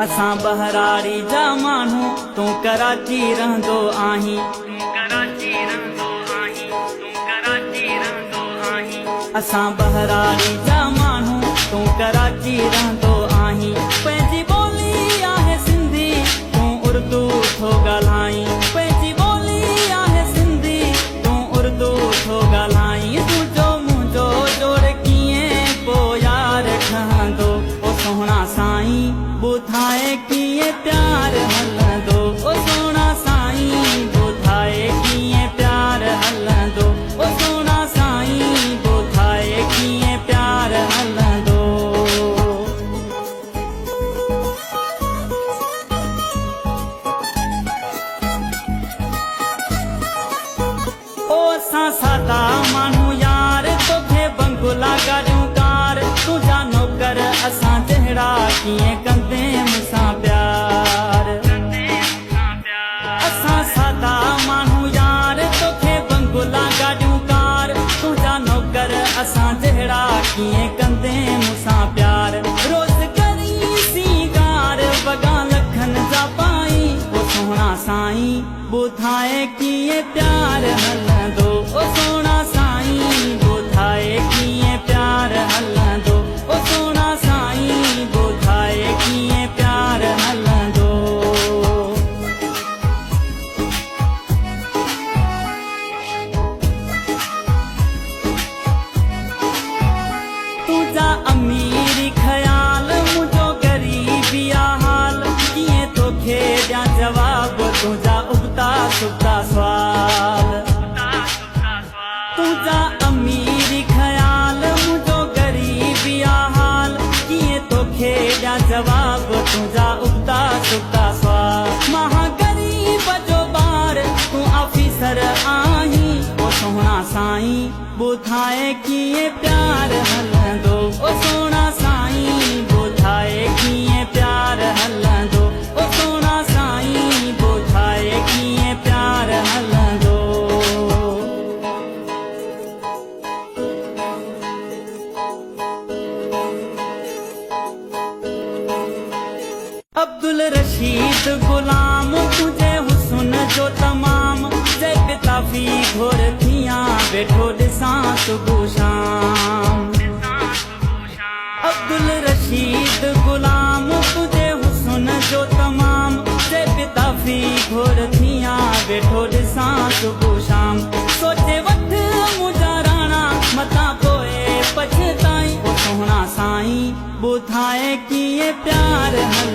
असां बहरारी जा माण्हू तूं कराची रहंदो आहीं। असां बहरारी जा माण्हू तूं कराची रहंदो आहीं। पंहिंजी ॿोली आहे सिंधी तूं उर्दू थो ॻाल्हाईं। पंहिंजी ॿोली आहे सिंधी तूं उर्दू थो ॻाल्हाईं। तुंहिंजो मुंहिंजो जोड़ कीअं पोइ यार ठहंदो ओ सोहणा साईं ॿुधाए कीअं प्यार हलंदो ओ सोहणा साईं ॿुधाए कीअं प्यार हलंदो ओ सोहणा साईं ॿुधाए कीअं प्यार हलंदो। ओ असां सादा माण्हू यार तोखे बंगुला गाॾियूं कार तुंहिंजा नौकर असां जहिड़ा कीअं कंदे मूंसां प्यार। असां सादा माण्हू यार तोखे बंगुला गाॾियूं कार तुंहिंजा नौकर असां जहिड़ा कीअं कंदे मूंसां प्यार। रोज़ करी सींगार वॻा लखनि जा पाई ओ सोहणा साईं ॿुधाए कीअं प्यार हलंदो ओ सोहणा साईं ॿुधाए कीअं प्यार हलंदो ओ सोहणा साईं ॿुधाए कीअं प्यार हलंदो। तुंहिंजा अमीरी ख़याल मुंहिंजो ग़रीबी हाल कीअं तोखे ॾियां जवाब तुंहिंजा उबता सुबता सुवाल। तुंहिंजा अमीरी ख़याल मुंहिंजो ग़रीबी हाल कीअं तोखे ॾियां जवाब तुंहिंजा उबता सुबता सुवाल। मां ग़रीब जो ॿार तूं ऑफिसर आहीं ओ सोहणा साईं ॿुधाए कीअं प्यार हलंदो ओ सोहणा साईं ॿुधाए कीअं प्यार हलंदो ओ सोहणा साईं ॿुधाए कीअं प्यार हलंदो। अब्दुल रशीद गुलाम तुंहिंजे हुस्न जो तमाम जय पिताफी घोर थियां वेठो ॾिसां सुबुह शाम। अब्दुल रशीद गुलाम तुंहिंजे हुस्न जो तमाम जय पिताफी घोर थियां वेठो ॾिसां सुबुह शाम। सोचे वठ मुंहिंजा राणा मथां पोइ पछताईं ओ सोहणा साईं ॿुधाए कीअं प्यार हलंदो